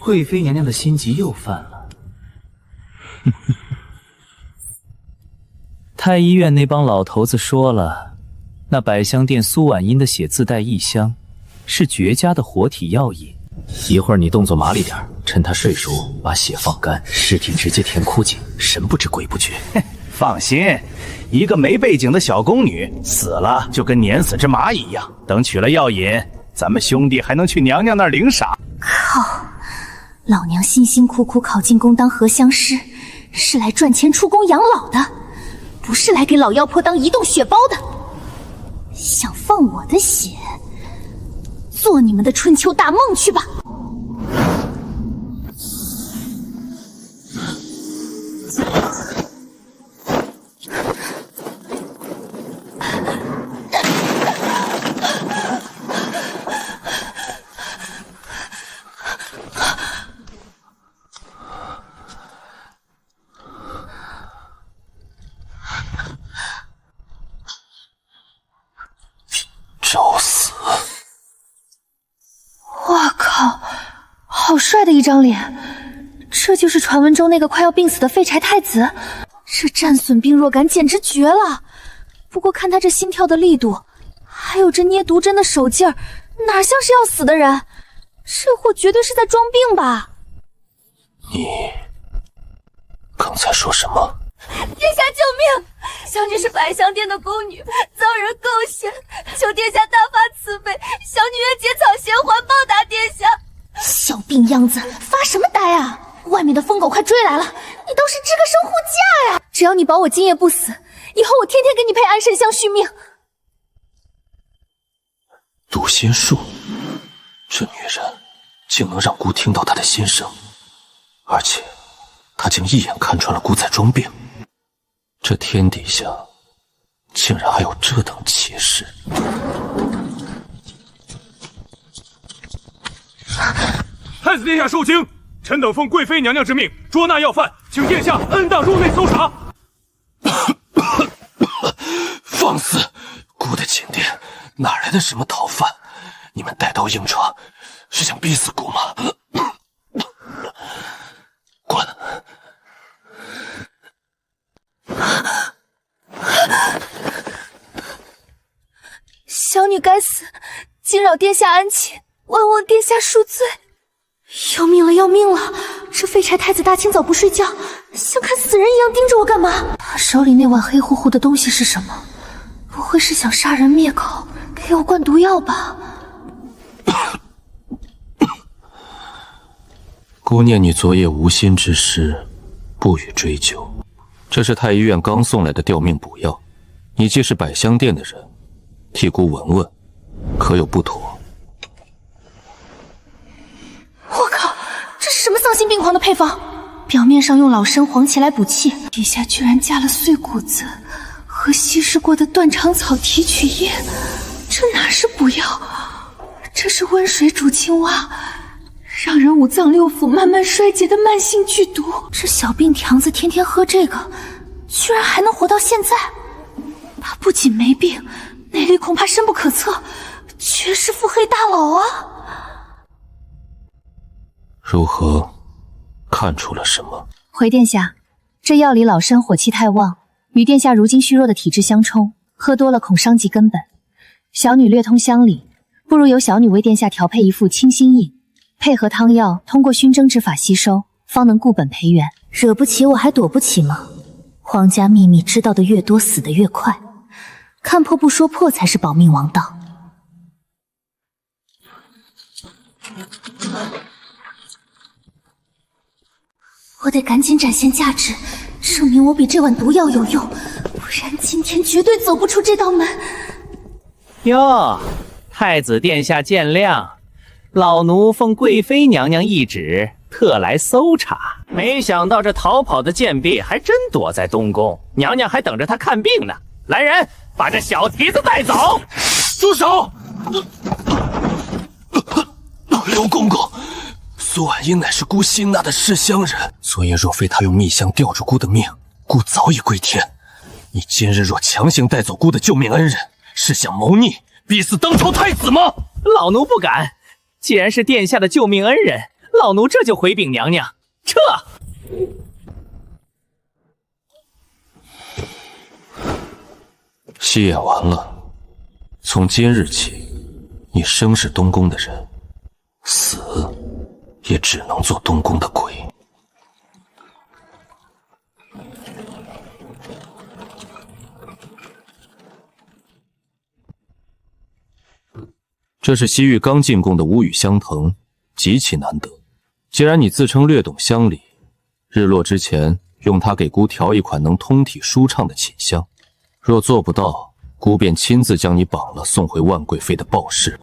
貴妃娘娘的心急又犯了。太醫院那幫老頭子說了，那百香殿蘇婉音的血自帶異香，是絕佳的活體藥引。一會兒你動作麻利點，趁他睡熟，把血放乾，屍體直接填枯井，神不知鬼不覺。放心，一个没背景的小宫女死了就跟碾死只蚂蚁一樣，等取了药引，咱們兄弟還能去娘娘那兒領賞。靠！老娘辛辛苦苦考進宮當荷香師，是來賺錢出宮養老的，不是來給老妖婆當移動血包的。想放我的血，做你們的春秋大夢去吧！找死！哇靠，好帅的一張臉，這就是傳聞中那個快要病死的廢柴太子。這戰損病弱感簡直絕了。不過看他這心跳的力度，還有這捏毒針的手勁兒，哪像是要死的人？這貨絕對是在裝病吧？你剛才說什麼？殿下救命！小女是百香殿的宫女，遭人构陷，求殿下大发慈悲，小女愿结草衔环報答殿下。小病秧子，發什麼呆啊！外面的瘋狗快追來了，你倒是支個聲護駕呀！只要你保我今夜不死，以後我天天給你配安神香續命。讀心術，這女人竟能讓姑聽到她的心聲，而且她竟一眼看穿了姑在裝病。這天底下竟然還有這等奇事！太子殿下受驚，臣等奉貴妃娘娘之命捉拿要犯，請殿下恩當入內搜查。放肆！姑的寢殿哪來的什麼逃犯？你們帶刀硬闖，是想逼死姑嗎？滾！小女該死，驚擾殿下安寢，萬望殿下恕罪。要命了，要命了！這廢柴太子大清早不睡覺，像看死人一樣盯着我幹嘛？他手裡那碗黑乎乎的東西是什麼？不會是想殺人滅口，給我灌毒藥吧？姑念你昨夜無心之失，不予追究。這是太醫院剛送來的吊命補藥，你既是百香殿的人，替姑聞聞，可有不妥？我靠，這是什麼喪心病狂的配方？表面上用老參黃芪來補氣，底下居然加了碎骨子和稀釋過的斷腸草提取液，這哪是補藥？這是溫水煮青蛙，讓人五臟六腑慢慢衰竭的慢性劇毒。這小病癢子天天喝這個，居然還能活到現在。他不僅沒病，內力恐怕深不可測，絕世腹黑大佬啊！如何？看出了什麼？回殿下，這藥裡老參火氣太旺，與殿下如今虛弱的體質相衝，喝多了恐傷及根本。小女略通鄉里，不如由小女為殿下調配一副清心液，配合湯藥，通過熏蒸之法吸收，方能固本培元。惹不起我還躲不起嗎？皇家秘密知道的越多，死得越快。看破不說破才是保命王道。我得趕緊展現價值，證明我比這碗毒藥有用，不然今天絕對走不出這道門。喲，太子殿下見諒，老奴奉貴妃娘娘懿旨，特來搜查。沒想到這逃跑的賤婢還真躲在東宮，娘娘還等着她看病呢。來人，把這小蹄子帶走！住手！劉公公，蘇婉音乃是姑心纳的世鄉人，昨夜若非他用蜜香吊住姑的命，姑早已歸天。你今日若強行帶走姑的救命恩人，是想謀逆，逼死當朝太子嗎？老奴不敢。既然是殿下的救命恩人，老奴这就回禀娘娘，撤。戏演完了，从今日起，你生是东宫的人，死也只能做东宫的鬼。这是西域刚进贡的乌羽香藤，极其难得。既然你自称略懂香理，日落之前用它给姑调一款能通体舒畅的寝香。若做不到，姑便亲自将你绑了，送回万贵妃的报室。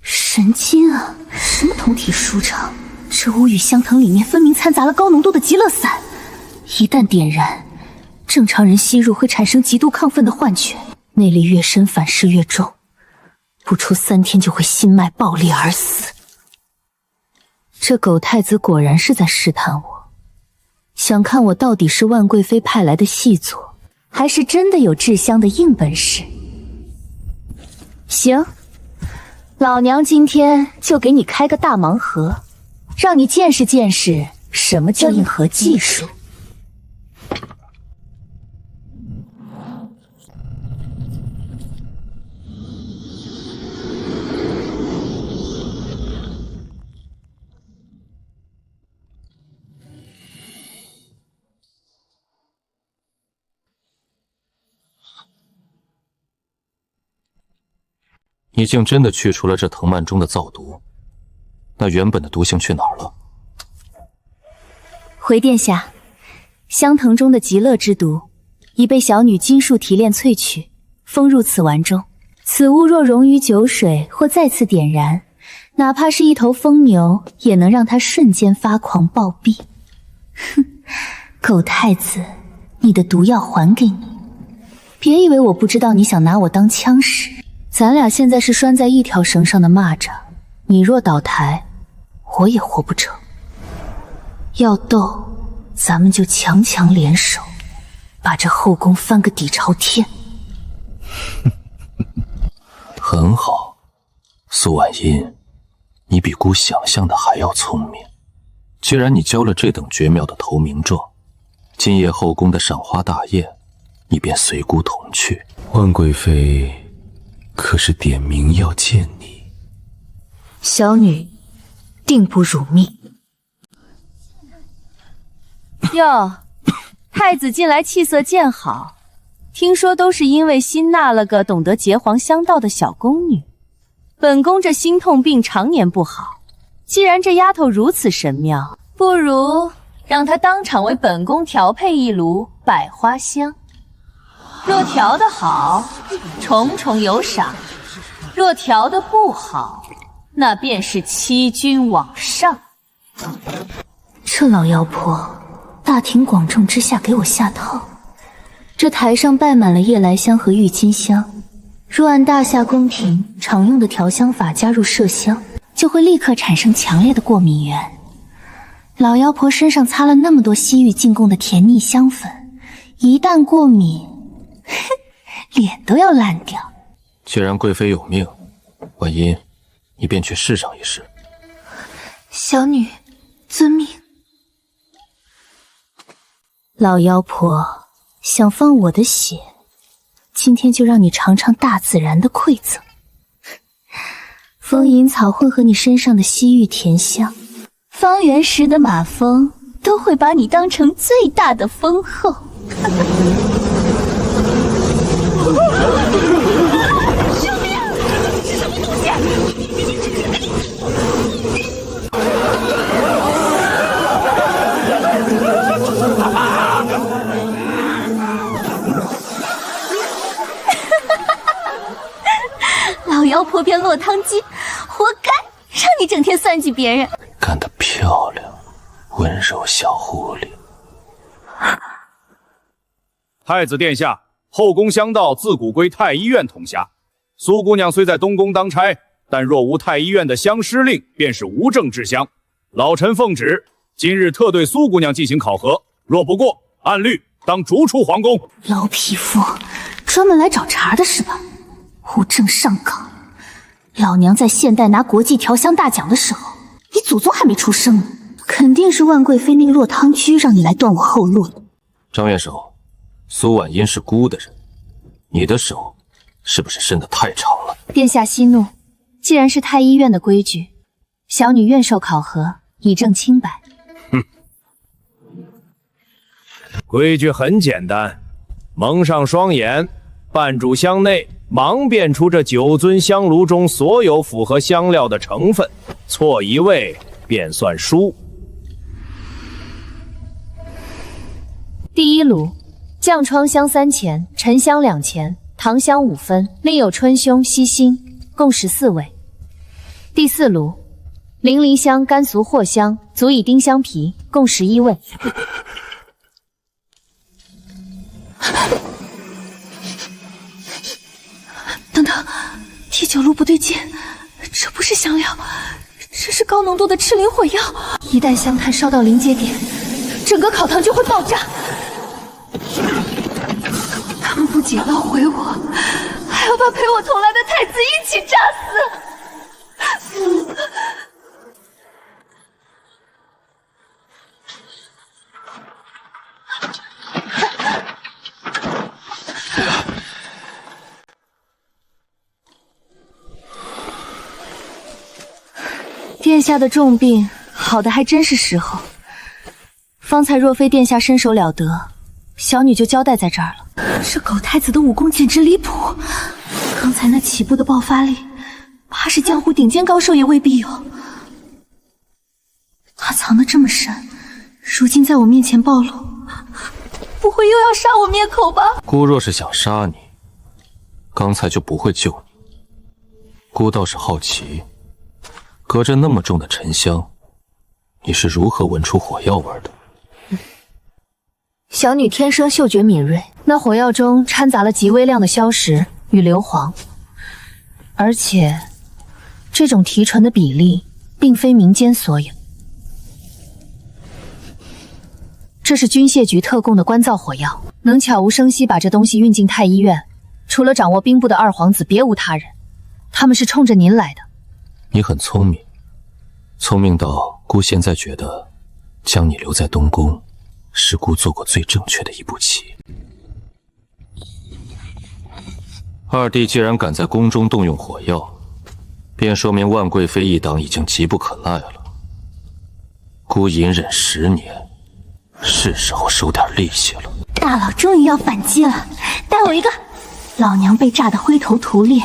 神经啊！什么通体舒畅？这乌羽香藤里面分明掺杂了高浓度的极乐散，一旦点燃，正常人吸入会产生极度亢奮的幻觉，内力越深，反噬越重，不出3天就会心脉爆裂而死。这狗太子果然是在試探我，想看我到底是万贵妃派来的细作，还是真的有制香的硬本事。行，老娘今天就给你開個大盲盒，讓你見識見識什麼叫硬核技術。你竟真的去除了这藤蔓中的造毒，那原本的毒性去哪儿了？回殿下，香藤中的极乐之毒已被小女金术提炼萃取，封入此丸中。此物若溶於酒水或再次點燃，哪怕是一頭瘋牛，也能讓它瞬間發狂暴斃。哼，狗太子，你的毒藥還給你。別以為我不知道你想拿我當槍使。咱倆現在是拴在一條繩上的螞蚱，你若倒台，我也活不成。要鬥，咱們就強強聯手，把這後宮翻個底朝天。很好，蘇婉音，你比姑想象的還要聰明。既然你交了這等絕妙的投名狀，今夜後宮的賞花大宴，你便隨姑同去。萬貴妃可是點名要見你，小女定不辱命。喲，太子近來氣色漸好，聽說都是因為新納了個懂得結黃香道的小宮女。本宮這心痛病常年不好，既然這丫頭如此神妙，不如讓她當場為本宮調配一爐百花香。若調得好，重重有賞；若調得不好，那便是欺君罔上。這老妖婆大庭廣眾之下給我下套，這台上擺滿了夜來香和鬱金香，若按大夏宮廷常用的調香法加入麝香，就會立刻產生強烈的過敏源。老妖婆身上擦了那麼多西域進貢的甜膩香粉，一旦過敏，臉都要爛掉。既然貴妃有命，婉音，你便去試上一試。小女遵命。老妖婆想放我的血，今天就讓你嘗嘗大自然的饋贈。風銀草混合你身上的西域甜香，方圓10的馬蜂都會把你當成最大的蜂後。救命！這是什麼東西？老妖婆變落湯雞，活該讓你整天算計別人。幹得漂亮，溫柔小狐狸。太子殿下，後宮香道自古歸太醫院統轄。蘇姑娘雖在東宮當差，但若無太醫院的香師令，便是無證制香。老臣奉旨，今日特對蘇姑娘進行考核，若不過，按律當逐出皇宮。老匹夫，專門來找茬的是吧？無證上崗，老娘在现代拿国際調香大獎的時候，你祖宗還沒出生呢。肯定是萬貴妃那個落湯居讓你來斷我後路的。張元首，蘇婉音是姑的人，你的手是不是伸得太長了？殿下息怒，既然是太醫院的規矩，小女願受考核，以證清白。哼，規矩很簡單，蒙上雙眼，半炷香內盲辨出這9尊香爐中所有符合香料的成分，錯一位便算輸。第一爐，降瘡香3錢，沉香2錢，糖香5分，另有春凶、西辛，共14味。第四爐，零梨香、甘肅藿香，足以丁香皮，共11味。等等，第9爐不对勁，這不是香料，這是高濃度的赤靈火藥。一旦香炭燒到臨界點，整個考堂就會爆炸。他們不僅要毀我，還要把陪我同來的太子一起炸死。殿下的重病好的還真是時候。方才若非殿下身手了得，小女就交代在這兒了。這狗太子的武功簡直離譜，剛才那起步的爆發力，怕是江湖頂尖高手也未必有。他藏得這麼深，如今在我面前暴露，不會又要殺我滅口吧？姑若是想殺你，剛才就不會救你。姑倒是好奇，隔着那麼重的沉香，你是如何聞出火藥味的？小女天生嗅覺敏銳，那火藥中摻雜了極微量的硝石與硫磺，而且這種提純的比例並非民間所有。這是軍械局特供的官造火藥，能悄無聲息把這東西運進太醫院，除了掌握兵部的二皇子，別無他人。他們是衝着您來的。你很聰明，聰明到姑現在覺得將你留在東宮，是姑做過最正確的一步棋。二弟既然敢在宮中動用火藥，便說明萬貴妃一黨已經急不可耐了。姑隱忍10年，是時候收點利息了。大佬終於要反擊了，帶我一個！老娘被炸得灰頭土臉，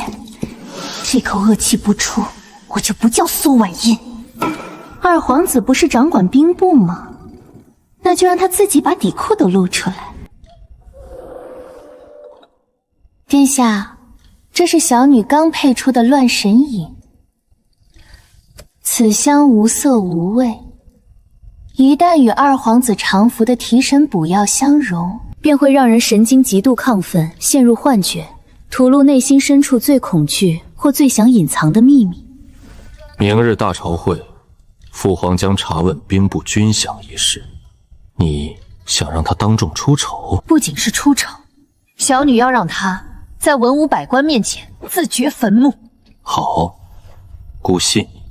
這口惡氣不出，我就不叫蘇婉音。二皇子不是掌管兵部嗎？那就讓他自己把底褲都露出來。殿下，這是小女剛配出的亂神飲，此香無色無味，一旦與二皇子常服的提神補藥相融，便會讓人神經極度亢奮，陷入幻覺，吐露內心深處最恐懼或最想隱藏的秘密。明日大朝會，父皇將查問兵部軍饗一事，你想讓他當眾出醜？不僅是出醜，小女要讓他在文武百官面前自掘墳墓。好，姑信你。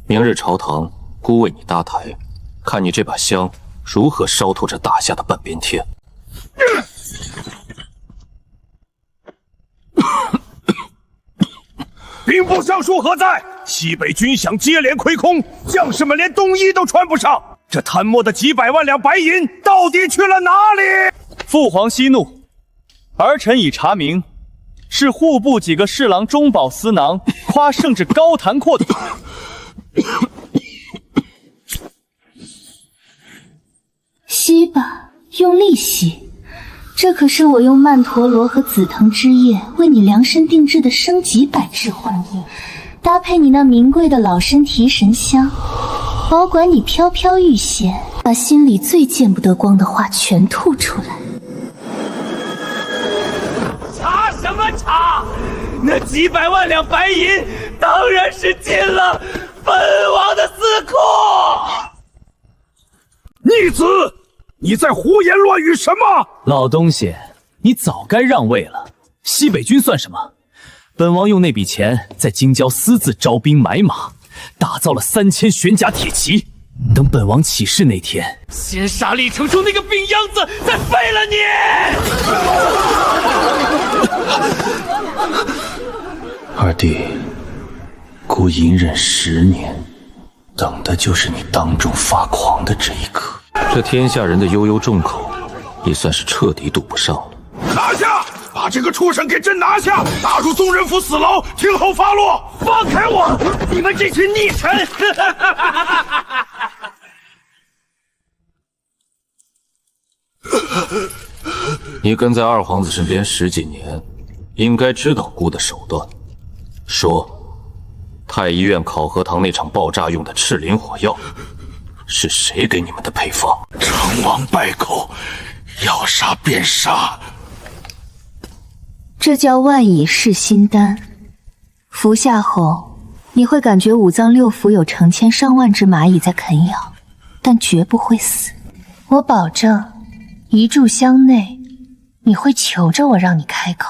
明日朝堂，姑為你搭台，看你這把香如何燒透這大夏的半邊天。兵部尚書何在？西北軍饗接連虧空，將士們連冬衣都穿不上。這貪墨的幾百萬兩白銀到底去了哪裡？父皇息怒，兒臣已查明，是戶部幾個侍郎中飽私囊，誇聖旨高談闊吐。吸吧，用力吸。這可是我用曼陀羅和紫藤枝葉為你量身定制的升級百制幻液，搭配你那名貴的老身提神香，保管你飄飄欲仙，把心裡最見不得光的話全吐出來。查什麼查？那幾百萬兩白銀當然是進了本王的私庫。逆子！你在胡言亂語什麼？老東西，你早該讓位了。西北軍算什麼？本王用那筆錢在京郊私自招兵買馬，打造了3000玄甲鐵騎。等本王起事那天，先杀李成忠那個病秧子，再廢了你！二弟，姑隱忍10年，等的就是你当众發狂的這一刻。這天下人的悠悠眾口，也算是徹底堵不上了。拿下！把這個畜生給朕拿下，打入宗人府死牢，聽候發落。放開我！你們這群逆臣！你跟在二皇子身邊10幾年，應該知道姑的手段。說，太醫院考核堂那場爆炸用的赤磷火藥，是誰給你們的配方？成王敗寇，要殺便殺。這叫萬蟻噬心丹，服下後，你會感覺五臟六腑有成千上萬只螞蟻在啃咬，但絕不會死。我保證，一炷香內，你會求着我讓你開口。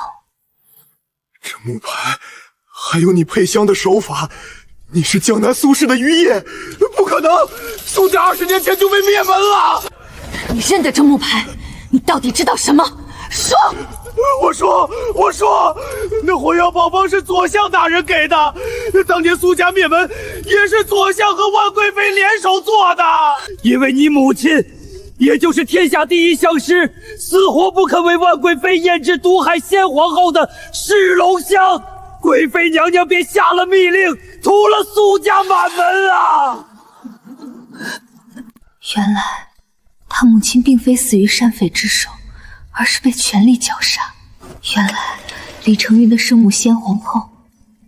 這木牌，還有你配香的手法，你是江南蘇氏的餘孽，不可能！蘇家20年前就被滅門了。你認得這木牌？你到底知道什麼？說！我說，那火药宝方是左相大人給的，當年蘇家滅門也是左相和万貴妃聯手做的。因為你母親，也就是天下第一相師，死活不肯為萬貴妃驗制毒害先皇後的噬龍香，貴妃娘娘便下了密令，屠了蘇家滿門啊！原來，他母親並非死於山匪之手，而是被權力绞殺。原來李承運的生母先皇後，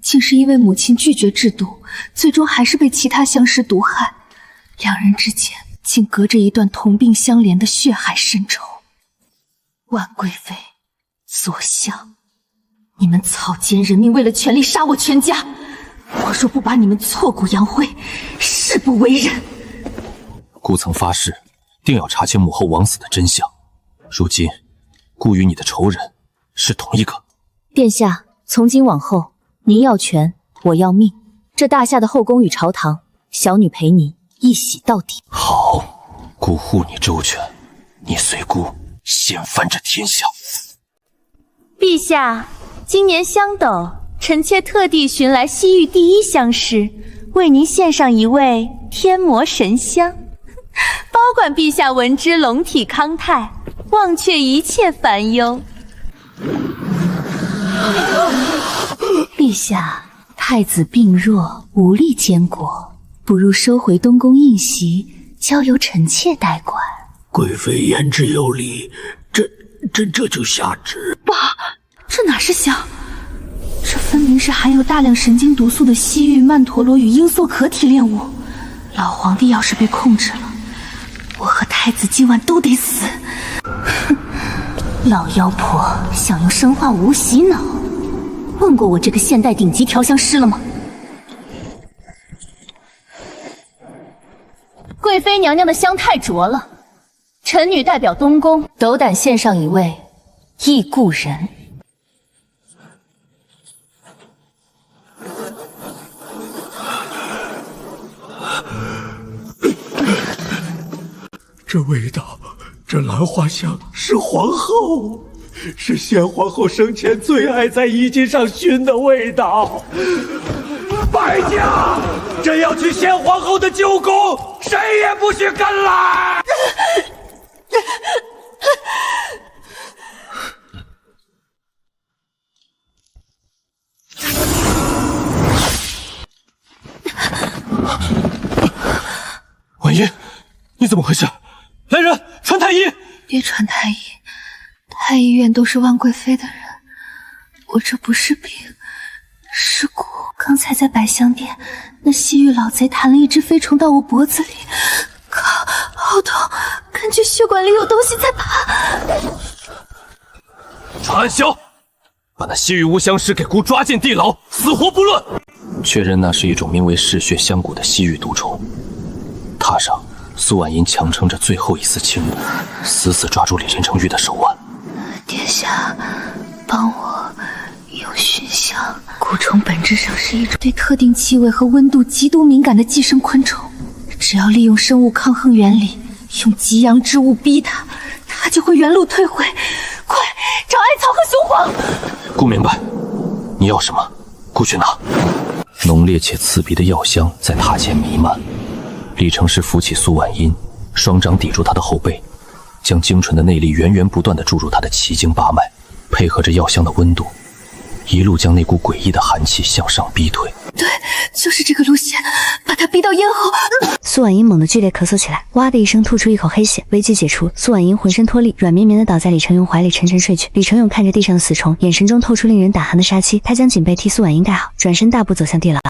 竟是因為母親拒絕制毒，最終還是被其他相師毒害。兩人之間竟隔着一段同病相憐的血海深仇。万貴妃、左相，你們草菅人命，為了權力殺我全家！我若不把你们挫骨揚灰，誓不為人。姑曾發誓，定要查清母後枉死的真相。如今，姑與你的仇人是同一個。殿下，從今往後，您要權，我要命。這大夏的後宮與朝堂，小女陪您一洗到底。好，姑護你周全，你隨姑掀翻這天下。陛下，今年香斗，臣妾特地尋來西域第一香師，為您獻上一味天魔神香，保管陛下聞之龍體康泰，忘卻一切煩憂。陛下，太子病弱，無力監國，不如收回東宮印玺，交由臣妾代管。貴妃言之有理，朕這就下旨。爸，這哪是香？這分明是含有大量神經毒素的西域曼陀羅與罂粟殼提煉物。老皇帝要是被控制了，我和太子今晚都得死。哼，老妖婆想用生化武洗腦，問過我這個現代頂級調香師了嗎？貴妃娘娘的香太濁了，臣女代表東宮斗膽獻上一位憶故人。這味道，这蘭花香是皇後，是先皇后生前最愛在衣襟上熏的味道。敗家，朕要去先皇後的舊宮，誰也不許跟來。婉音，你怎麼回事？来人，傳太醫！別傳太醫，太醫院都是萬貴妃的人，我這不是病，是蛊。剛才在百香殿，那西域老賊彈了一隻飛蟲到我脖子裡，靠，好痛，感覺血管裡有東西在爬。傳暗梟，把那西域無相師給姑抓進地牢，死活不論。確認那是一種名為嗜血香蠱的西域毒蟲。踏上，蘇婉音強撐着最後一絲清白，死死抓住李林成玉的手腕。殿下，幫我用熏香。蛊蟲本質上是一種對特定氣味和溫度極度敏感的寄生昆蟲，只要利用生物抗衡原理，用极陽之物逼它，它就会原路退回。快找艾草和雄黄！姑明白，你要什么？姑去拿。浓烈且刺鼻的药香在塔前弥漫。李承师扶起苏婉音，双掌抵住她的后背，将精纯的内力源源不断地注入她的奇经八脉，配合着药香的温度，一路将那股诡異的寒气向上逼退。对，就是这个路线，把它逼到咽喉。苏婉音猛地剧烈咳嗽起来，哇的一声吐出一口黑血，危机解除。苏婉音浑身脱力，软绵绵地倒在李承勇怀裡沉沉睡去。李承勇看着地上的死虫，眼神中透出令人胆寒的杀气。他将锦被替苏婉音盖好，轉身大步走向地牢。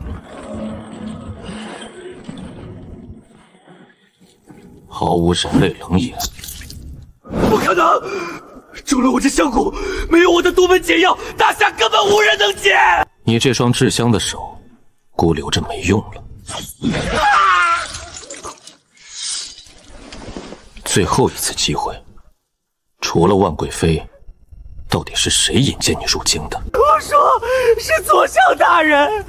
毫无人類冷眼。不可能！除了我这香蛊，沒有我的獨門解藥，大夏根本無人能解。你這雙至香的手，姑留着沒用了。最後一次機會，除了萬貴妃，到底是誰引薦你入京的？我說是左相大人，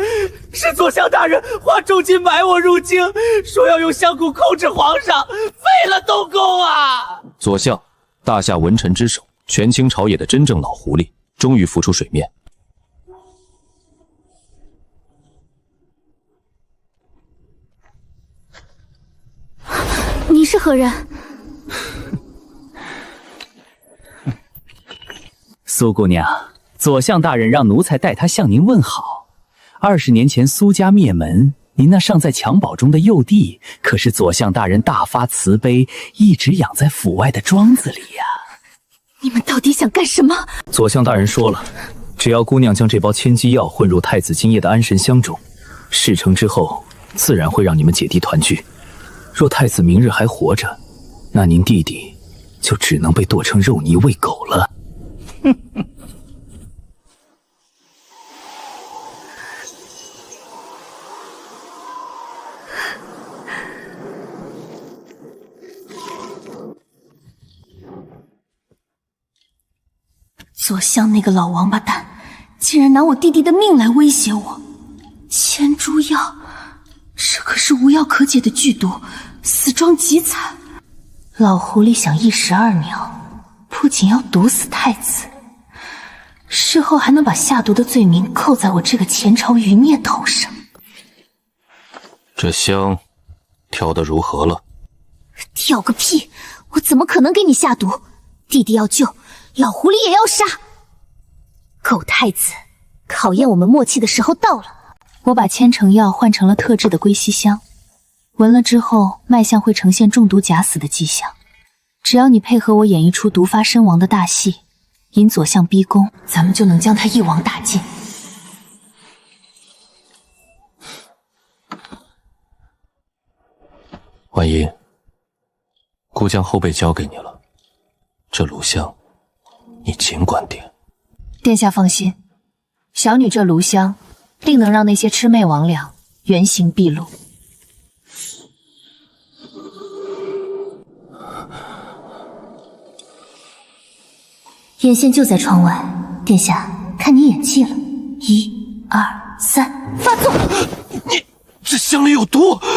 是左相大人花重金買我入京，說要用香蠱控制皇上，廢了東宮啊！左相，大夏文臣之首，權傾朝野的真正老狐狸，終於浮出水面。你是何人？蘇姑娘，左相大人讓奴才代他向您問好。20年前蘇家滅門，您那尚在襁褓中的幼弟，可是左相大人大發慈悲，一直養在府外的莊子裡呀。你們到底想幹什麼？左相大人說了，只要姑娘將這包千機藥混入太子今夜的安神香中，事成之後，自然會讓你們姐弟團聚。若太子明日還活着，那您弟弟就只能被剁成肉泥餵狗了。左相那個老王八蛋，竟然拿我弟弟的命來威脅我！千株藥，這可是無藥可解的劇毒，死狀極慘。老狐狸想一石二鳥，不僅要毒死太子，事後還能把下毒的罪名扣在我這個前朝餘孽頭上。這香調得如何了？調個屁！我怎麼可能給你下毒？弟弟要救，老狐狸也要殺。狗太子，考驗我們默契的時候到了。我把千成藥換成了特制的歸西香，聞了之後脈象會呈現中毒假死的跡象。只要你配合我演一出毒發身亡的大戲，引左相逼宮，咱們就能將他一網打盡。婉音，姑將後背交給你了，這爐香你盡管點。殿下放心，小女這爐香定能讓那些魑魅魍魎原形畢露。眼線就在窗外，殿下，看你演技了。1、2、3，發作！你這香裡有毒！殿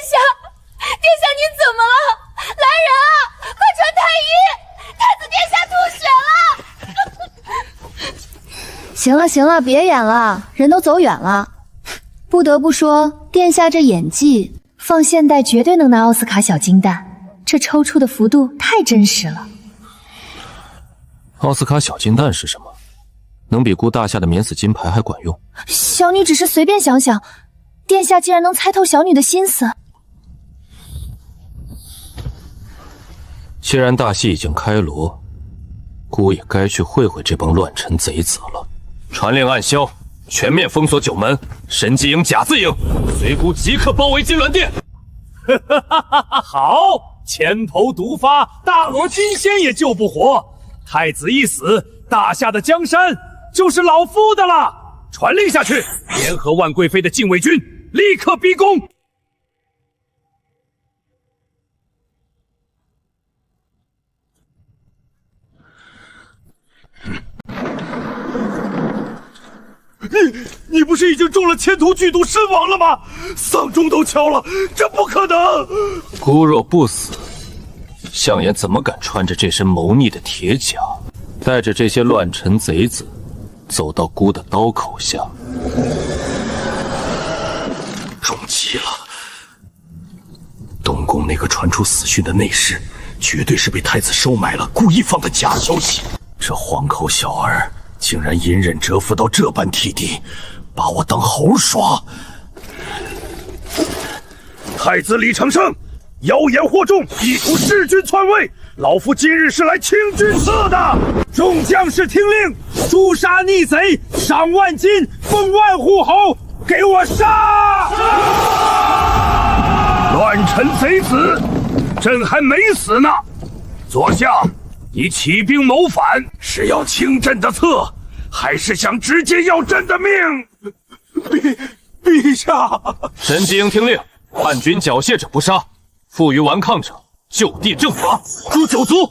下，殿下您怎麼了？來人啊，快傳太醫！太子殿下吐血了！行了行了，別演了，人都走遠了。不得不說，殿下這演技，放現代絕對能拿奧斯卡小金蛋。這抽搐的幅度太真實了。奧斯卡小金蛋是什麼？能比顧大夏的免死金牌還管用？小女只是隨便想想，殿下竟然能猜透小女的心思。既然大戲已經開鑼，姑也該去會會這幫亂臣賊子了。傳令暗銷，全面封鎖九門，神機營、甲字營，隨姑即刻包圍金鑾殿。好！前頭毒發，大羅金仙也救不活。太子一死，大夏的江山就是老夫的了。傳令下去，聯合萬貴妃的禁衛軍，立刻逼宮。你不是已经中了千头剧毒身亡了吗？丧钟都敲了，这不可能！孤若不死，相爷怎么敢穿着这身谋逆的鐵甲，帶着這些亂臣賊子走到孤的刀口下？中計了！東宮那個傳出死訊的內侍，絕對是被太子收買了，故意放的假消息。這皇口小兒竟然隱忍蟄伏到這般田地，把我當猴耍！太子李承聖妖言惑眾，意圖弑君篡位，老夫今日是來清君側的。眾將士聽令，誅殺逆賊，賞萬金，封萬戶侯，給我殺！亂臣賊子，朕還沒死呢。左相，你起兵謀反，是要清朕的側，還是想直接要朕的命？陛下，神機應聽令，叛軍繳械者不殺，負隅頑抗者就地正法，誅九族。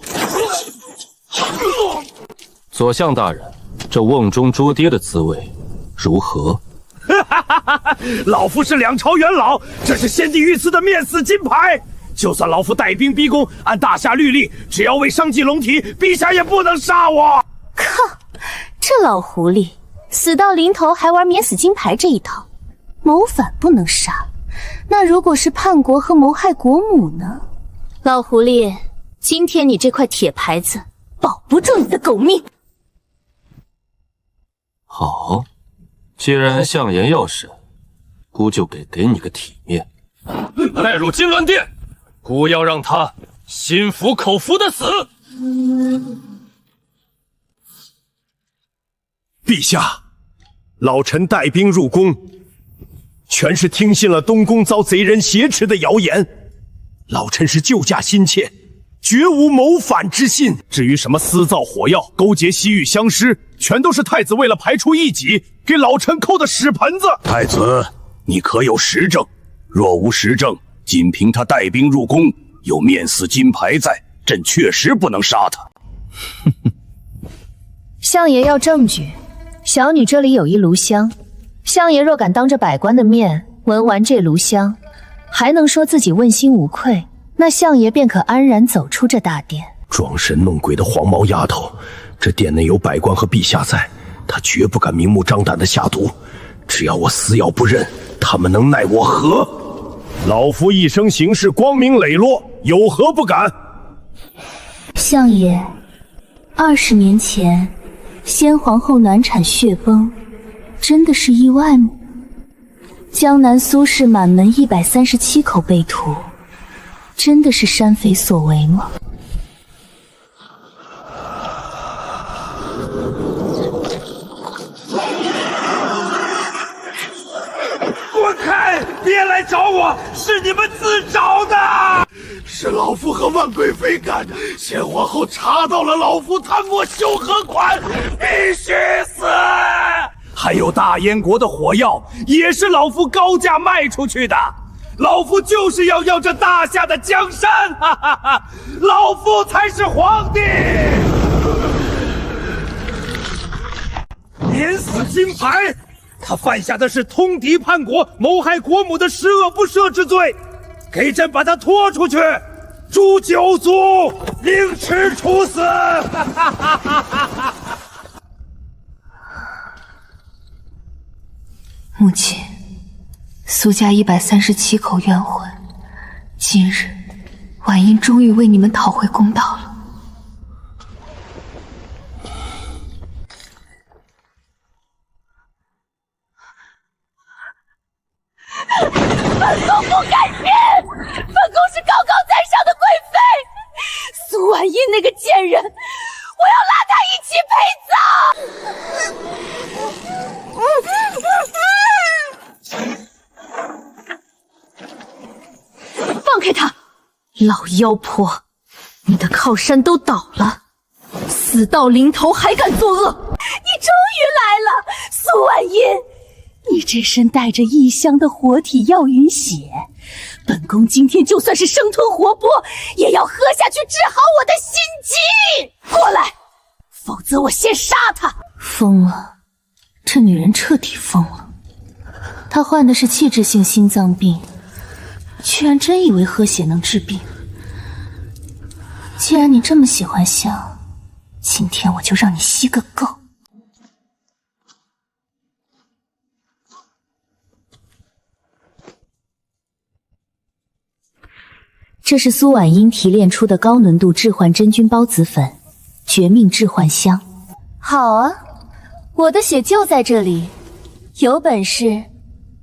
左相大人，這瓮中捉鱉的滋味如何？老夫是兩朝元老，這是先帝御賜的免死金牌。就算老夫帶兵逼宮，按大夏律例，只要未傷及龍體，陛下也不能殺我。靠，這老狐狸死到臨頭還玩免死金牌這一套，謀反不能殺，那如果是叛國和謀害國母呢？老狐狸，今天你這塊鐵牌子保不住你的狗命。好，既然相爺要審，孤就給你個體面，帶入金鑾殿，孤要讓他心服口服的死。陛下，老臣帶兵入宮，全是聽信了東宮遭賊人挾持的謠言。老臣是救駕心切，絕無謀反之心。至於什麼私造火藥、勾結西域相師，全都是太子為了排除異己，給老臣扣的屎盆子。太子，你可有實證？若無實證，僅憑他帶兵入宮，有免死金牌在，朕確實不能殺他。相爺要證據，小女這裡有一爐香，相爺若敢當着百官的面聞完這爐香，還能說自己問心無愧，那相爺便可安然走出這大殿。裝神弄鬼的黃毛丫頭，這殿內有百官和陛下在，她絕不敢明目張膽的下毒。只要我死咬不認，他們能奈我何？老夫一生行事光明磊落，有何不敢？相爺，20年前先皇后難產血崩，真的是意外嗎？江南蘇氏滿門137口被屠，真的是山匪所為嗎？滾開！別來找我，是你們自找的！是老夫和萬貴妃幹的，先皇后查到了老夫貪墨修和款，必須死！還有大燕國的火藥，也是老夫高價賣出去的。老夫就是要這大夏的江山，哈哈哈！老夫才是皇帝！免死金牌，他犯下的是通敵叛國、謀害國母的十惡不赦之罪，給朕把他拖出去，誅九族，凌遲處死！母親，蘇家137口冤魂，今日婉英終於為你們討回公道了。本宮不改变，本宮是高高在上的貴妃。蘇婉英那個賤人，我要拉她一起陪葬。放開她！老妖婆，你的靠山都倒了，死到臨頭還敢作惡！你終於來了，蘇婉英。你這身帶着異香的活體藥雲血，本宮今天就算是生吞活剝，也要喝下去治好我的心疾。過來，否則我先殺他。瘋了，這女人徹底瘋了。她患的是器质性心臟病，居然真以為喝血能治病。既然你這麼喜歡香，今天我就讓你吸個夠。这是蘇婉英提煉出的高濃度致幻真菌孢子粉，絕命致幻香。好啊，我的血就在這裡，有本事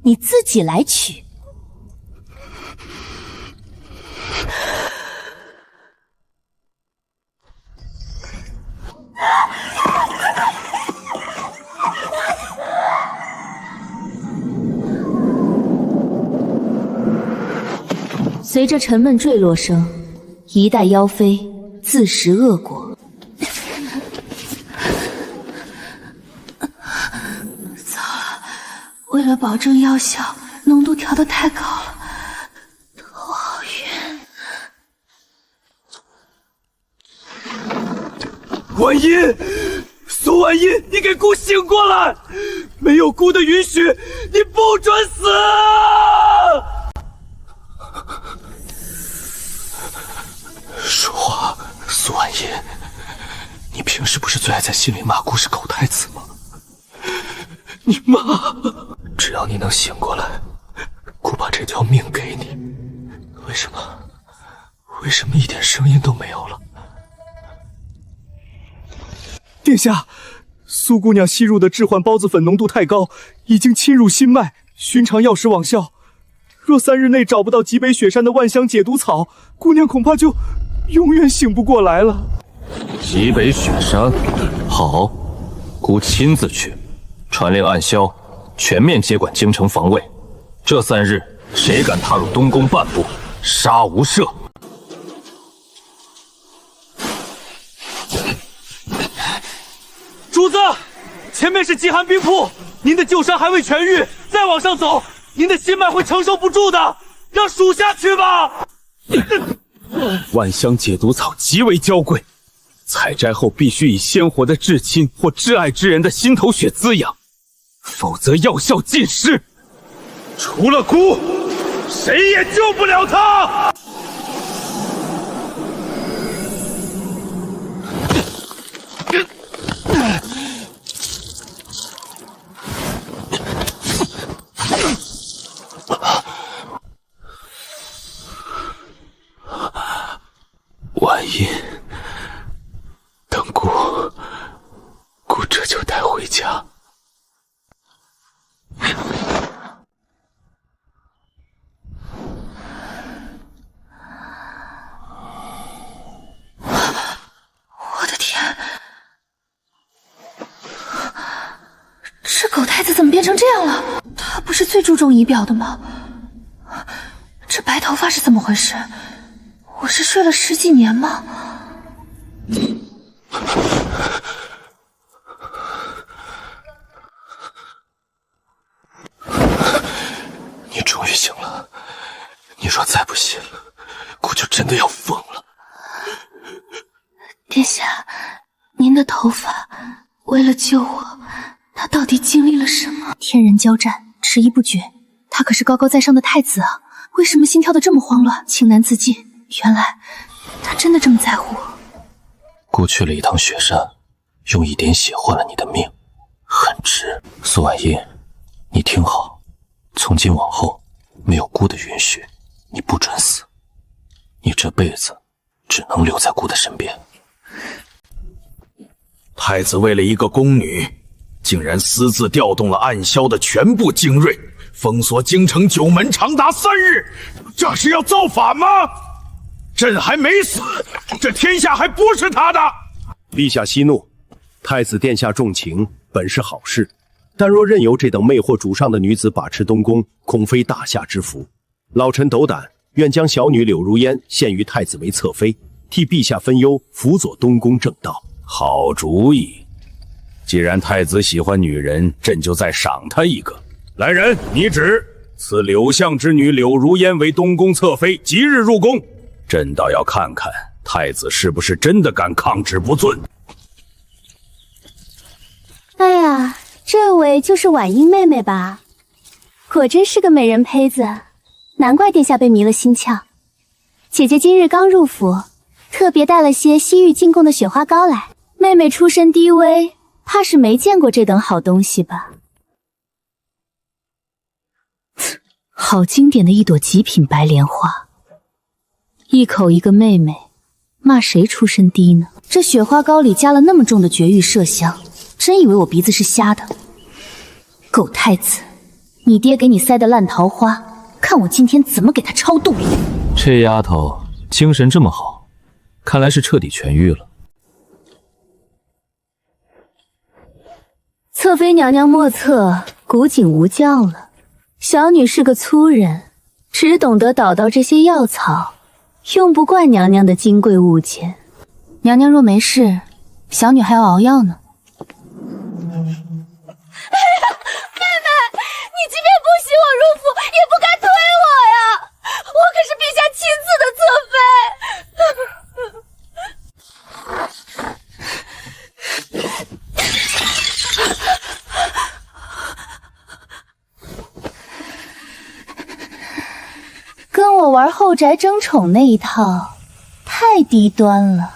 你自己來取。隨着沉悶墜落聲，一代妖妃自食惡果。糟了，為了保證藥效，濃度調得太高了，頭好暈。婉音，蘇婉音，你給姑醒過來！沒有姑的允許，你不准死！說話，蘇婉音，你平時不是最愛在心裡罵姑是狗太子嗎？你骂，只要你能醒過來，姑把這条命給你。為什麼一點聲音都沒有了？殿下，蘇姑娘吸入的致幻孢子粉濃度太高，已經侵入心脈，尋常藥石罔效。若3日內找不到極北雪山的萬香解毒草，姑娘恐怕就永遠醒不過來了。極北雪山，好，姑親自去，傳令暗梟，全面接管京城防衛。這3日，誰敢踏入東宮半步，殺無赦。主子，前面是極寒冰瀑，您的舊傷還未痊癒，再往上走，您的心脈會承受不住的，讓屬下去吧。萬香解毒草極為嬌貴，採摘後必須以鮮活的至親或摯愛之人的心頭血滋養，否則藥效盡失。除了姑，誰也救不了他。婉音，等姑这就带回家。我的天，这狗太子怎么变成这樣了？他不是最注重儀表的嗎？這白頭髮是怎麼回事？我是睡了10幾年嗎？你終於醒了，你若再不醒，姑就真的要瘋了。殿下，您的頭髮為了救我，他到底經歷了什麼？天人交戰，遲疑不決，他可是高高在上的太子啊，為什麼心跳得這麼慌亂？情難自禁。原來他真的這麼在乎我。姑去了一趟雪山，用一點血換了你的命，很值。蘇婉音，你聽好，從今往後，沒有姑的允許，你不准死。你這輩子只能留在姑的身邊。太子為了一個宮女，竟然私自調動了暗梟的全部精銳，封鎖京城9門長達3日，這是要造反嗎？朕還沒死，這天下還不是他的。陛下息怒，太子殿下重情本是好事，但若任由這等魅惑主上的女子把持東宮，恐非大夏之福。老臣斗膽，願將小女柳如煙獻於太子為側妃，替陛下分憂，輔佐東宮正道。好主意，既然太子喜歡女人，朕就再賞他一個。來人，擬旨賜柳相之女柳如煙為東宮側妃，即日入宮。朕倒要看看太子是不是真的敢抗旨不遵。哎呀，這位就是婉英妹妹吧？果真是個美人胚子，难怪殿下被迷了心窍。姐姐今日刚入府，特別帶了些西域进貢的雪花膏來。妹妹出身低微，怕是沒見過這等好東西吧？好經典的一朵極品白蓮花，一口一個妹妹，罵誰出身低呢？這雪花膏裡加了那麼重的絕育麝香，真以為我鼻子是瞎的？狗太子，你爹給你塞的爛桃花，看我今天怎麼給他超度！這丫頭精神這麼好，看來是徹底痊癒了。側妃娘娘莫測古井无窖了，小女是個粗人，只懂得捣捣這些藥草，用不慣娘娘的金貴物件。娘娘若沒事，小女還要熬藥呢。你即便不许我入府，也不该推我呀！我可是陛下亲自的侧妃。跟我玩后宅争宠那一套，太低端了。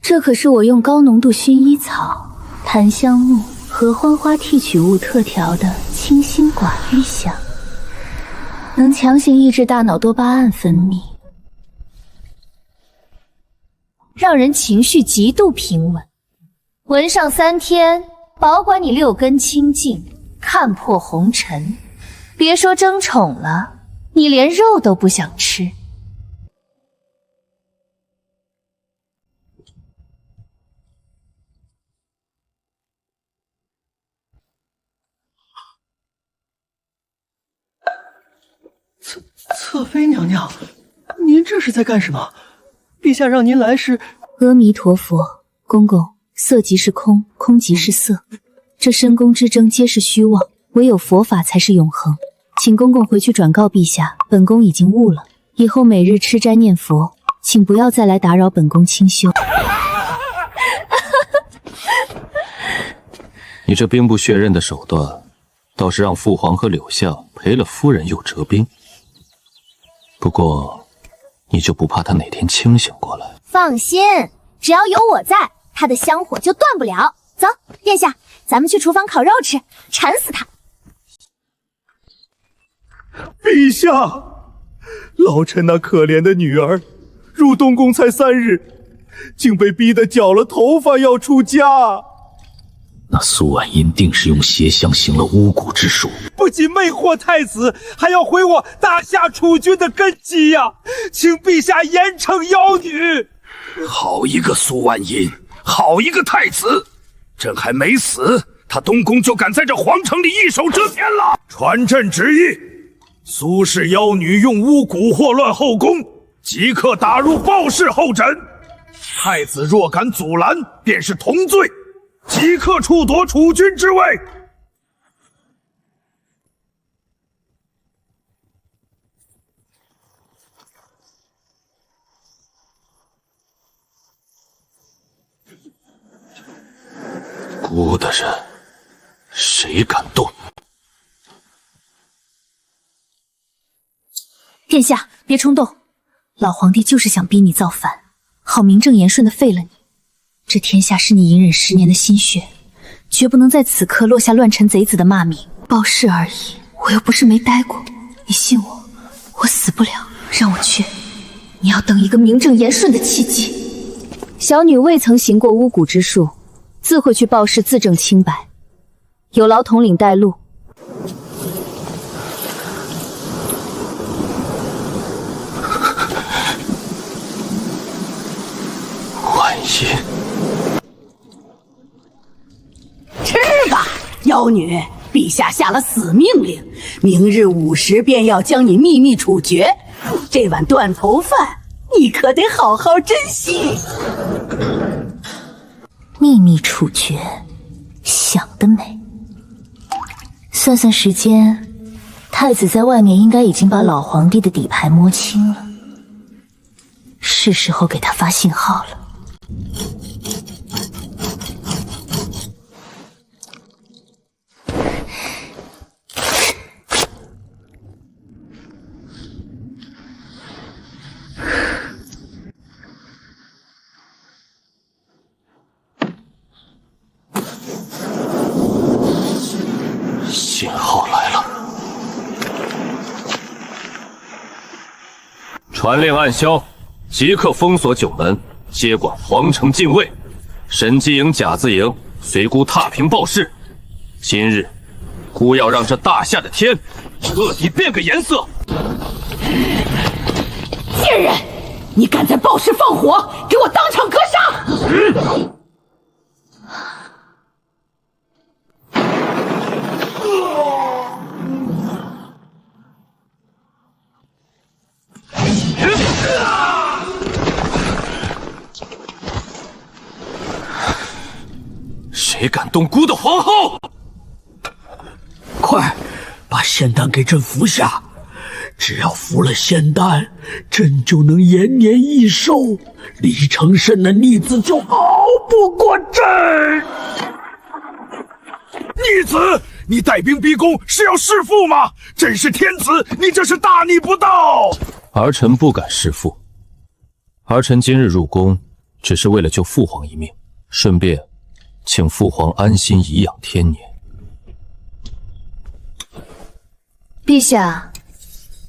这可是我用高浓度薰衣草、檀香木、合欢花提取物特調的清新寡欲香，能強行抑制大腦多巴胺分泌，讓人情緒極度平穩。聞上3天，保管你6根清淨，看破紅塵。別說爭寵了，你連肉都不想吃。侧妃娘娘，您这是在幹什麼？陛下讓您來是……阿彌陀佛，公公，色即是空，空即是色，這深宮之爭皆是虛妄，唯有佛法才是永恆。請公公回去轉告陛下，本宮已經悟了，以後每日吃齋念佛，請不要再來打擾本宮清修。你這兵不血刃的手段，倒是讓父皇和柳下賠了夫人又折兵。不過，你就不怕他哪天清醒過來？放心，只要有我在，他的香火就斷不了。走，殿下，咱們去廚房烤肉吃，饞死他！陛下，老臣那可憐的女兒，入東宮才3日，竟被逼得絞了頭髮要出家。那蘇婉音定是用邪香行了巫蠱之術，不僅魅惑太子，還要毀我大夏儲君的根基呀！請陛下嚴懲妖女。好一個蘇婉音，好一個太子！朕還沒死，他東宮就敢在這皇城裡一手遮天了。傳朕旨意，蘇氏妖女用巫蠱禍亂後宮，即刻打入鮑氏候診。太子若敢阻攔，便是同罪。即刻處奪儲君之位！孤的人，誰敢動？殿下，別衝動，老皇帝就是想逼你造反，好名正言順的廢了你。這天下是你隱忍10年的心血，絕不能在此刻落下亂臣賊子的罵名。報事而已，我又不是沒待過，你信我，我死不了。讓我去，你要等一個名正言順的契機。小女未曾行過巫蠱之術，自會去報事自證清白，有勞統領帶路。婉音。吃吧，妖女！陛下下了死命令，明日午時便要將你秘密處決。這碗斷頭飯，你可得好好珍惜。秘密處決，想得美！算算時間，太子在外面應該已經把老皇帝的底牌摸清了，是時候給他發信號了。傳令暗梟，即刻封锁九門，接管皇城禁衛。神机营、甲字营随孤踏平暴事。今日，孤要让这大夏的天彻底变个颜色。贱人，你敢在暴事放火，给我当场格杀！谁敢动孤的皇后？快，把仙丹给朕服下！只要服了仙丹，朕就能延年益寿。李承申那逆子就熬不过朕。逆子，你带兵逼宫是要弑父吗？朕是天子，你这是大逆不道！儿臣不敢弑父。儿臣今日入宫，只是为了救父皇一命，順便請父皇安心頤養天年。陛下，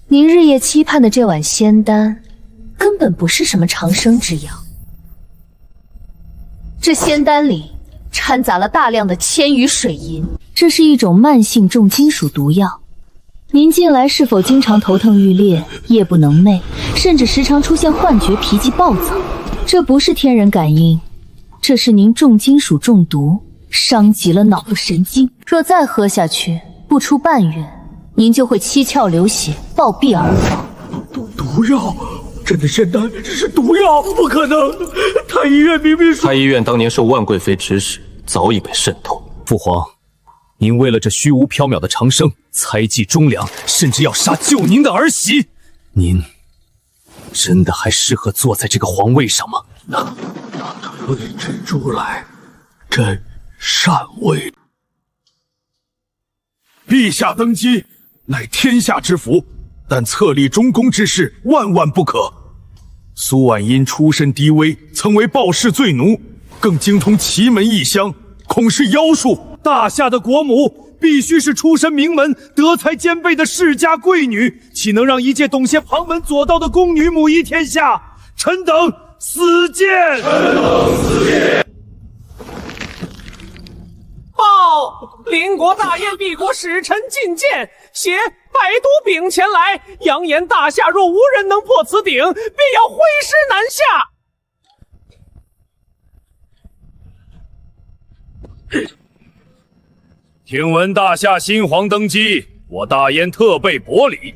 您日夜期盼的这碗仙丹，根本不是什么长生之药。这仙丹里掺杂了大量的铅与水银，这是一种慢性重金属毒药。您近来是否经常头疼欲裂、夜不能寐，甚至时常出现幻觉、脾气暴躁？这不是天人感应，这是您重金属中毒，伤及了脑部神经。若再喝下去，不出半月，您就会七窍流血，暴毙而亡。毒药？朕的仙丹是毒药？不可能！太医院明明说……太医院当年受万贵妃指使，早已被渗透。父皇，您为了这虚无縹緲的长生，猜忌忠良，甚至要杀救您的儿媳，您真的还适合坐在这个皇位上吗？那推朕出来，朕禅位。陛下登基，乃天下之福，但册立中宫之事万万不可。蘇婉音出身低微，曾為暴氏罪奴，更精通奇門異香，恐是妖術。大夏的國母必須是出身名門、德才兼備的世家貴女，豈能讓一介懂些旁門左道的宮女母儀天下？臣等死諫！報，鄰國大燕帝國使臣覲見，攜百毒餅前來，揚言大夏若無人能破此鼎，便要揮師南下。聽聞大夏新皇登基，我大燕特備薄禮。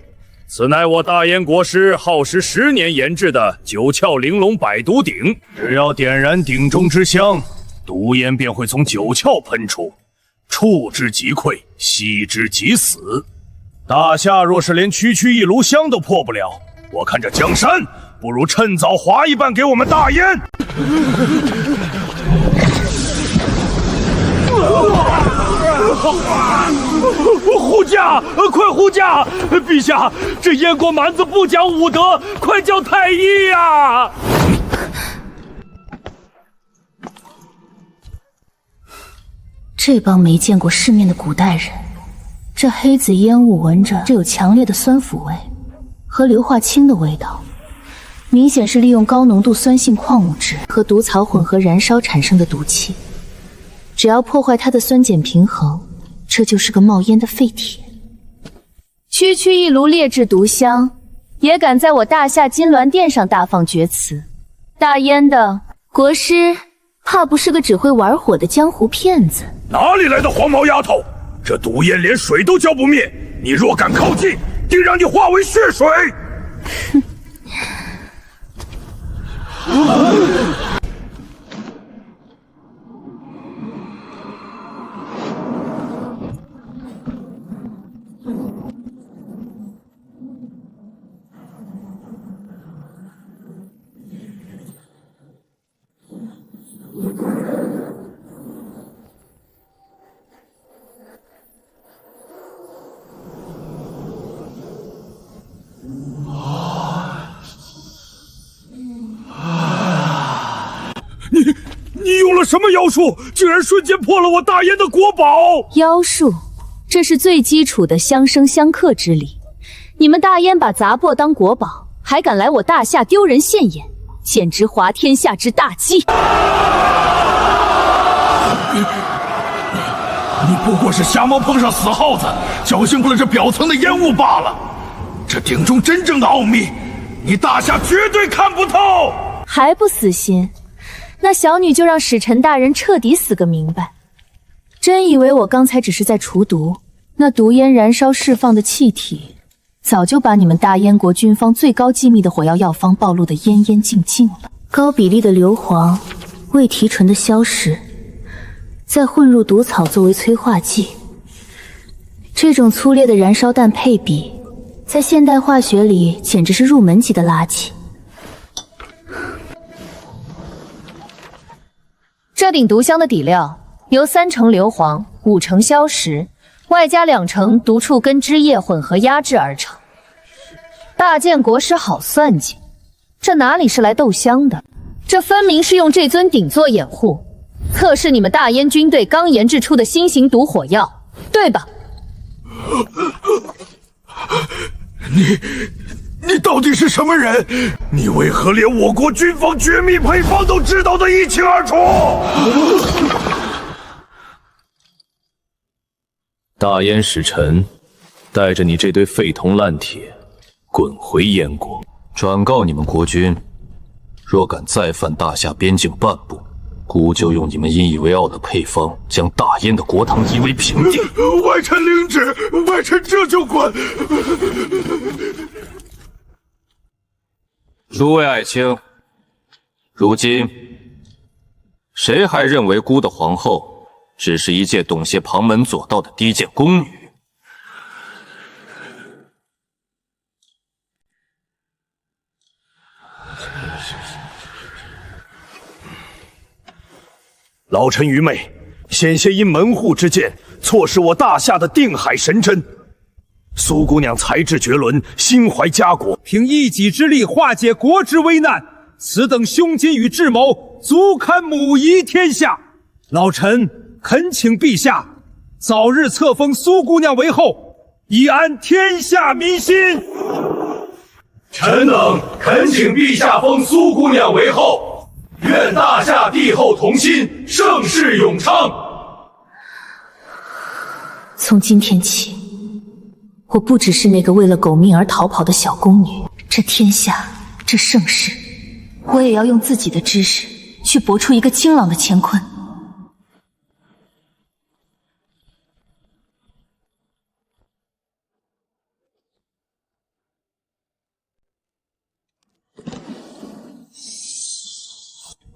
此乃我大燕國師耗時10年研製的九竅玲瓏百毒鼎，只要點燃鼎中之香，毒煙便會從九竅噴出，觸之即潰，吸之即死。大夏若是連區區一爐香都破不了，我看這江山不如趁早劃一半給我們大燕。護駕，快護駕！陛下，這燕國蠻子不講武德，快叫太醫呀！這幫沒見過世面的古代人，這黑紫煙霧聞着，這有強烈的酸腐味和硫化氫的味道，明顯是利用高濃度酸性礦物質和毒草混合燃燒產生的毒氣。只要破壞它的酸鹼平衡，這就是個冒煙的廢鐵。區區一爐劣質毒香，也敢在我大夏金鑾殿上大放厥詞？大燕的國師，怕不是個只會玩火的江湖騙子？哪裡來的黃毛丫頭？這毒煙連水都澆不滅，你若敢靠近，定讓你化為血水！哼！你用了什麼妖術，竟然瞬間破了我大燕的國寶？妖術，這是最基礎的相生相克之理。你們大燕把雜粕當國寶，還敢來我大夏丟人现眼，簡直滑天下之大稽！你不過是瞎猫碰上死耗子，僥倖過了這表層的煙霧罷了。這鼎中真正的奧秘，你大夏絕對看不透。還不死心？那小女就讓使臣大人徹底死個明白。真以為我剛才只是在除毒？那毒烟燃燒釋放的氣體，早就把你們大燕國軍方最高機密的火藥藥方暴露得奄奄盡盡了。高比例的硫磺、未提纯的硝石，再混入毒草作為催化劑，這種粗劣的燃燒彈配比，在現代化學裡簡直是入門級的垃圾。这顶毒箱的底料由3成硫磺、5成硝石，外加2成毒触根汁液混合压制而成。大建国师好算计，這哪裡是來鬥香的？這分明是用這尊鼎做掩護，測試你們大燕軍隊剛研制出的新型毒火藥，對吧？你到底是什麼人？你為何連我國軍方絕密配方都知道得一清二楚？大燕使臣，帶着你這堆廢銅爛鐵，滾回燕國！轉告你們國軍，若敢再犯大夏邊境半步，孤就用你們引以為傲的配方，將大燕的國堂夷為平地。外臣領旨，外臣這就滾。諸位愛卿，如今誰還認為孤的皇後只是一介懂些旁門左道的低賤宮女？老臣愚昧，險些因門戶之見，錯失我大夏的定海神針。蘇姑娘才智絕倫，心懷家國，憑一己之力化解國之危難，此等胸襟與智謀，足堪母儀天下。老臣懇請陛下早日冊封蘇姑娘為後，以安天下民心。臣等懇請陛下封蘇姑娘為後，願大夏帝後同心，盛世永昌。從今天起，我不只是那個為了狗命而逃跑的小宮女，這天下，這盛世，我也要用自己的知識去搏出一個清朗的乾坤。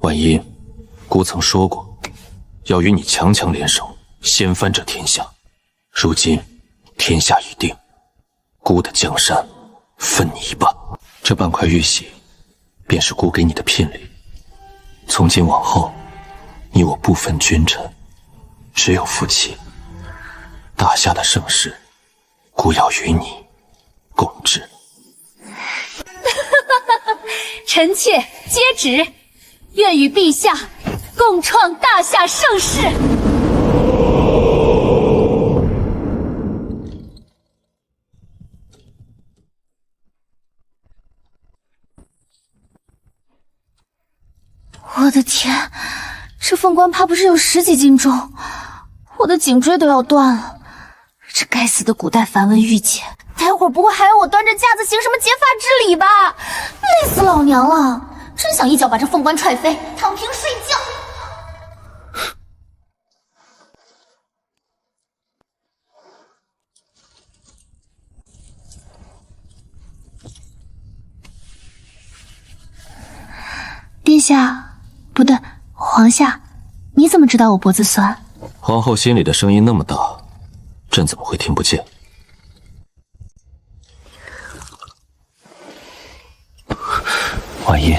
婉音，孤曾說過，要與你強強聯手，掀翻這天下。如今天下已定，孤的江山分你一半，這半塊玉璽便是孤給你的聘禮。從今往後，你我不分君臣，只有夫妻。大夏的盛世，孤要與你共治。臣妾接旨，願與陛下共創大夏盛世。我的天，這凤冠怕不是有10幾斤重，我的頸椎都要斷了。這該死的古代繁文縟節，待會兒不會還要我端着架子行什麼結髮之禮吧？累死老娘了！真想一腳把這鳳冠踹飛，躺平睡覺。殿下，不对，皇下，你怎麼知道我脖子酸？皇後心裡的聲音那麼大，朕怎麼會聽不見？婉音，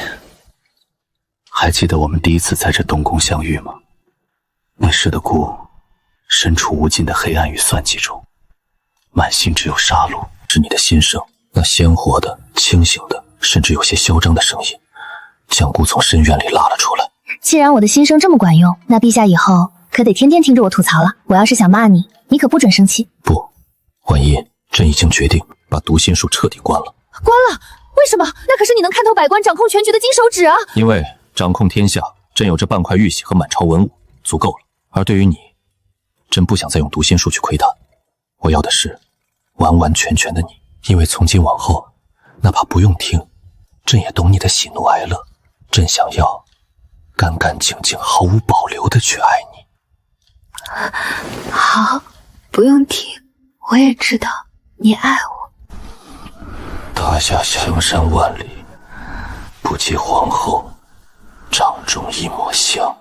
還記得我們第一次在這東宮相遇嗎？那時的孤身處無盡的黑暗與算計中，滿心只有殺戮。是你的心聲，那鮮活的、清醒的，甚至有些囂張的聲音，將孤從深淵裡拉了出來。既然我的心聲這麼管用，那陛下以後可得天天聽着我吐槽了。我要是想罵你，你可不准生氣。不，婉音，朕已經決定把讀心術徹底關了。關了？為什麼？那可是你能看透百官、掌控全局的金手指啊！因為掌控天下，朕有這半塊玉玺和滿朝文物，足夠了。而對於你，朕不想再用讀心術去窺探，我要的是完完全全的你。因為從今往後，哪怕不用聽，朕也懂你的喜怒哀樂。朕想要干干淨淨、毫無保留的去爱你。好，不用听，我也知道你愛我。大夏江山万里，不及皇后掌中一抹香。